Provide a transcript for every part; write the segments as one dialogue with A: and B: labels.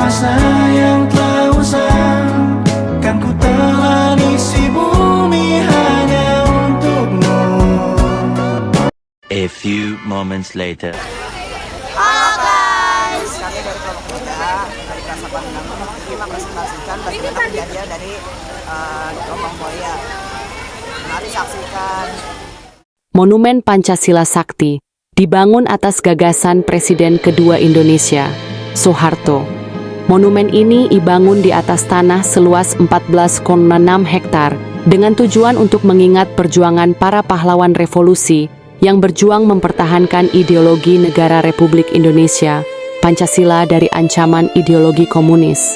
A: masa yang telah usang, kan ku telah isi bumi hanya untukmu.
B: A few moments later.
C: Halo guys,
D: Kami dari kelompok muda dari kelas 86 ingin mempresentasikan bagaimana kejadian dari gelombang mulia. Mari saksikan.
E: Monumen Pancasila Sakti dibangun atas gagasan Presiden kedua Indonesia, Soeharto. Monumen ini dibangun di atas tanah seluas 14,6 hektar dengan tujuan untuk mengingat perjuangan para pahlawan revolusi yang berjuang mempertahankan ideologi negara Republik Indonesia, Pancasila dari ancaman ideologi komunis.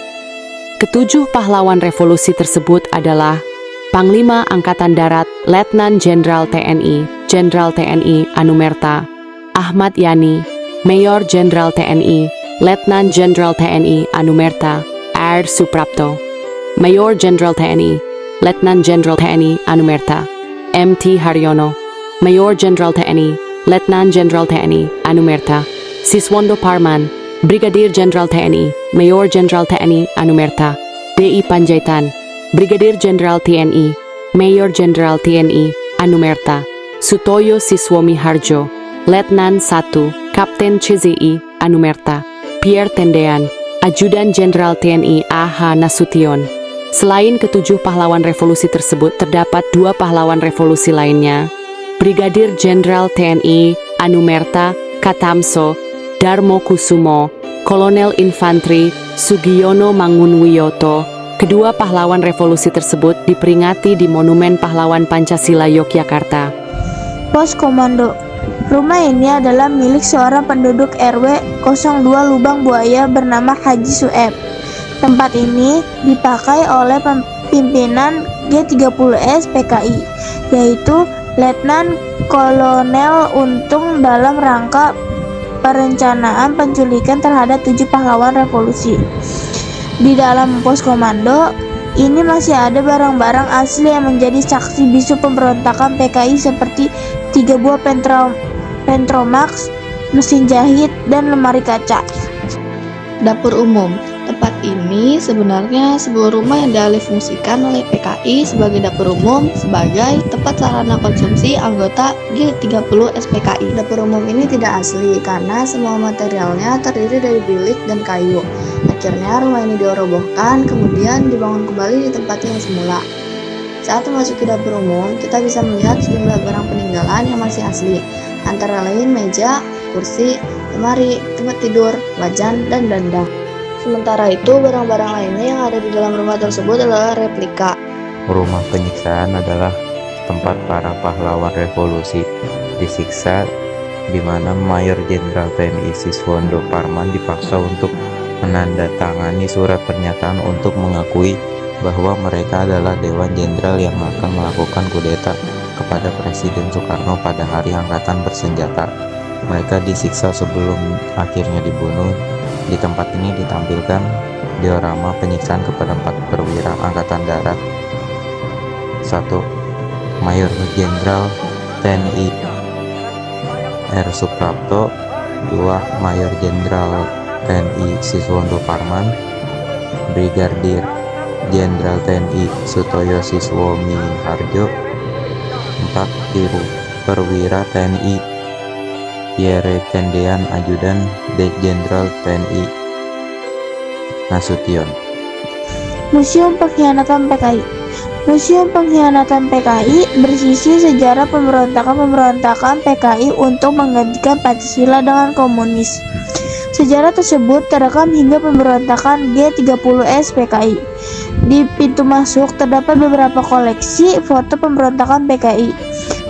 E: Ketujuh pahlawan revolusi tersebut adalah Panglima Angkatan Darat Letnan Jenderal TNI Anumerta Ahmad Yani, Mayor Jenderal TNI Letnan Jenderal TNI Anumerta R. Suprapto, Mayor Jenderal TNI Letnan Jenderal TNI Anumerta M.T. Haryono, Mayor Jenderal TNI Letnan Jenderal TNI Anumerta Siswondo Parman, Brigadir Jenderal TNI Mayor Jenderal TNI Anumerta D.I. Panjaitan, Brigadir Jenderal TNI Mayor Jenderal TNI Anumerta Sutoyo Siswomi Harjo, Letnan 1 Kapten CZI Anumerta Pierre Tendean, Ajudan Jenderal TNI A.H. Nasution. Selain ketujuh pahlawan revolusi tersebut, terdapat dua pahlawan revolusi lainnya, Brigadir Jenderal TNI Anumerta Katamso Darmo Kusumo, Kolonel Infantri Sugiono Mangunwiyoto. Kedua pahlawan revolusi tersebut diperingati di Monumen Pahlawan Pancasila Yogyakarta.
C: Pos Komando. Rumah ini adalah milik seorang penduduk RW 02 Lubang Buaya bernama Haji Sueb. Tempat ini dipakai oleh pimpinan G30S PKI, yaitu Letnan Kolonel Untung dalam rangka perencanaan penculikan terhadap 7 pahlawan revolusi. Di dalam pos komando ini masih ada barang-barang asli yang menjadi saksi bisu pemberontakan PKI seperti 3 buah Pentromax, mesin jahit, dan lemari kaca.
F: Dapur umum. Tempat ini sebenarnya sebuah rumah yang dialihfungsikan oleh PKI sebagai dapur umum sebagai tempat sarana konsumsi anggota G30 SPKI. Dapur umum ini tidak asli karena semua materialnya terdiri dari bilik dan kayu. Akhirnya rumah ini dirobohkan kemudian dibangun kembali di tempatnya yang semula. Saat memasuki dapur umum, kita bisa melihat sejumlah barang peninggalan yang masih asli, antara lain meja, kursi, lemari, tempat tidur, wajan, dan dandang. Sementara itu, barang-barang lainnya yang ada di dalam rumah tersebut adalah replika.
G: Rumah penyiksaan adalah tempat para pahlawan revolusi disiksa, di mana Mayor Jenderal TNI Siswondo Parman dipaksa untuk menandatangani surat pernyataan untuk mengakui bahwa mereka adalah Dewan Jenderal yang akan melakukan kudeta kepada Presiden Soekarno pada hari Angkatan Bersenjata. Mereka disiksa sebelum akhirnya dibunuh. Di tempat ini ditampilkan diorama penyiksaan kepada 4 perwira Angkatan Darat. 1. Mayor Jenderal TNI R. Suprapto. 2. Mayor Jenderal TNI Siswondo Parman. Brigadir Jenderal TNI Sutoyo Siswomi Harjo. 4. Perwira TNI Pierre Tendean, Ajudan Jenderal TNI Nasution.
C: Museum Pengkhianatan PKI. Museum Pengkhianatan PKI bersisi sejarah pemberontakan PKI untuk menggantikan Pancasila dengan komunis. Sejarah tersebut terekam hingga pemberontakan G30S PKI. Di pintu masuk terdapat beberapa koleksi foto pemberontakan PKI,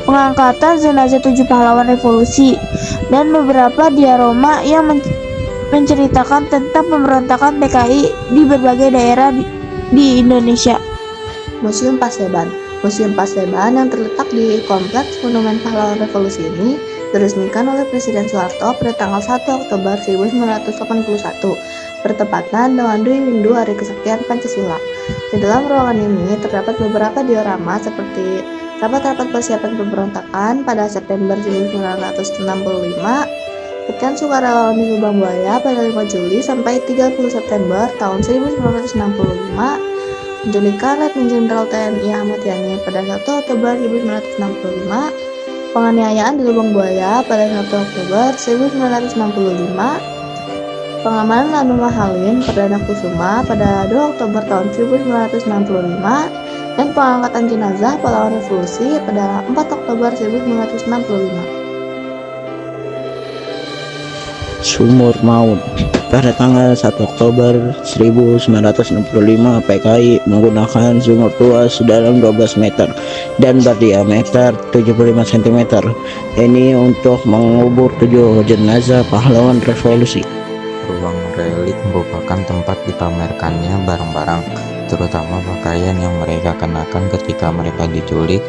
C: pengangkatan jenazah 7 pahlawan revolusi, dan beberapa diorama yang menceritakan tentang pemberontakan PKI di berbagai daerah di Indonesia.
F: Museum Paseban. Museum Paseban yang terletak di Kompleks Monumen Pahlawan Revolusi ini diresmikan oleh Presiden Soeharto pada tanggal 1 Oktober 1981, bertepatan dengan Dwi Windu Hari Kesaktian Pancasila. Di dalam ruangan ini terdapat beberapa diorama seperti rapat-rapat persiapan pemberontakan pada September 1965, Latihan sukarelawan di Lubang Buaya pada 5 Juli sampai 30 September tahun 1965. Penculikan Letnan Jenderal TNI Ahmad Yani pada 1 Oktober 1965. Penganiayaan di Lubang Buaya pada 1 Oktober 1965. Pengamanan Lanu Mahalin Perdana Kusuma pada 2 Oktober tahun 1965. Dan pengangkatan jenazah pahlawan revolusi pada 4 Oktober 1965.
H: Sumur Maut. Pada tanggal 1 Oktober 1965, PKI menggunakan sumur tua sedalam 12 meter dan berdiameter 75 cm. Ini untuk mengubur 7 jenazah pahlawan revolusi.
G: Ruang relik merupakan tempat dipamerkannya barang-barang, terutama pakaian yang mereka kenakan ketika mereka diculik,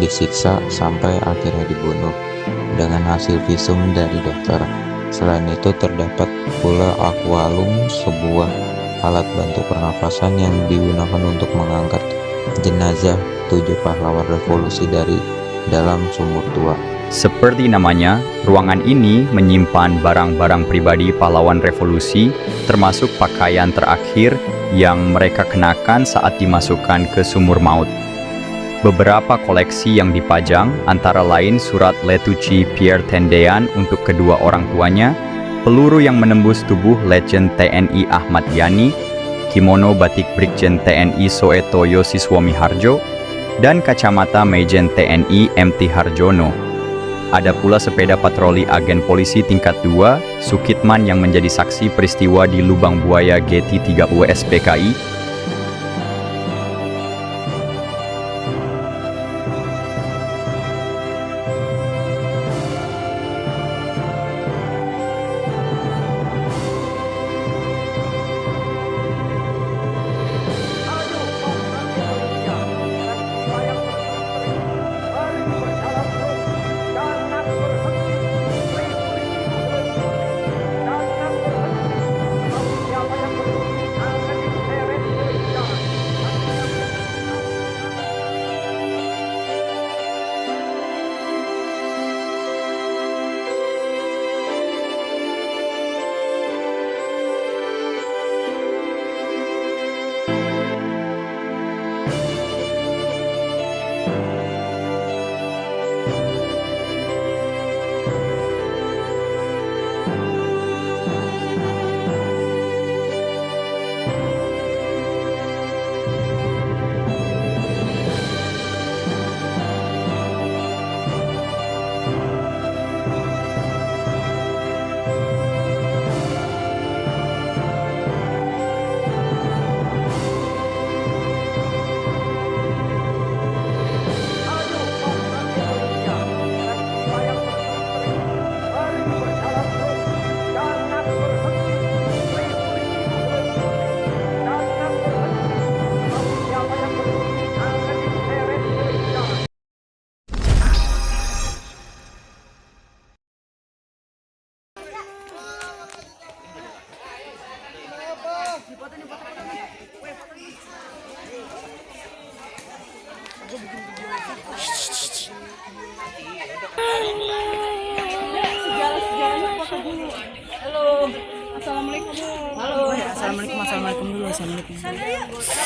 G: disiksa, sampai akhirnya dibunuh dengan hasil visum dari dokter. Selain itu terdapat pula aqualung, sebuah alat bantu pernafasan yang digunakan untuk mengangkat jenazah 7 pahlawan revolusi dari dalam sumur tua.
I: Seperti namanya, ruangan ini menyimpan barang-barang pribadi pahlawan revolusi, termasuk pakaian terakhir yang mereka kenakan saat dimasukkan ke sumur maut. Beberapa koleksi yang dipajang antara lain surat Letuci Pierre Tendean untuk kedua orang tuanya, peluru yang menembus tubuh Legend TNI Ahmad Yani, kimono batik Brigjen TNI Soeto Yosiswami Harjo, dan kacamata Majen TNI MT Harjono. Ada pula sepeda patroli agen polisi tingkat 2, Sukitman yang menjadi saksi peristiwa di Lubang Buaya GT3 USPKI.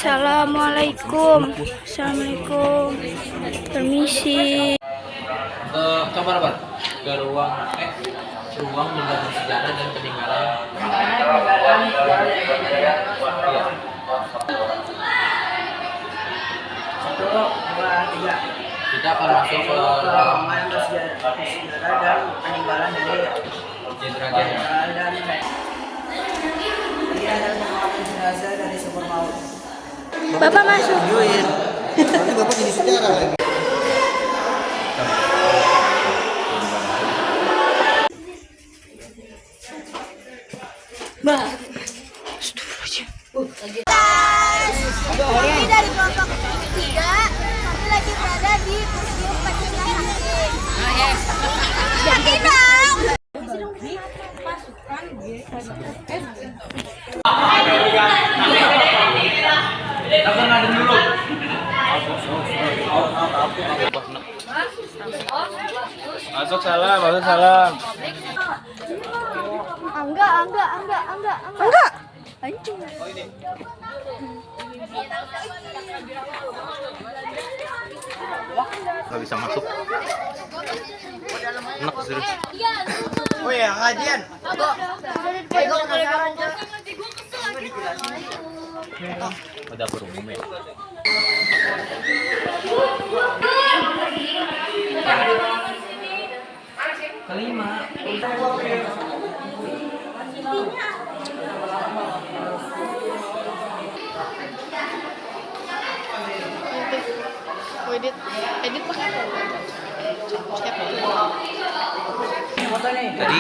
C: Assalamualaikum. Permisi.
J: Ke ruang menjaga sejarah dan peninggalan.
D: Satu, dua, tiga.
J: Kita akan masuk ke
D: ruang bersejarah dan peninggalan dari
J: jenderal
D: dan ini adalah pengamalan jenazah dari sumur maut.
C: Bapak masuk.
D: Nanti Bapak jadi sejarah lagi.
K: Ini dari kelompok 3, kami lagi berada di Museum Pancasila Sakti. Jadi dong.
J: Masuk salam.
L: Nggak bisa masuk. Enak serius.
D: Oh ya, kajian.
L: Ada dapur umum ya.
J: Kelima.
F: Edit pakai apa?
L: Tadi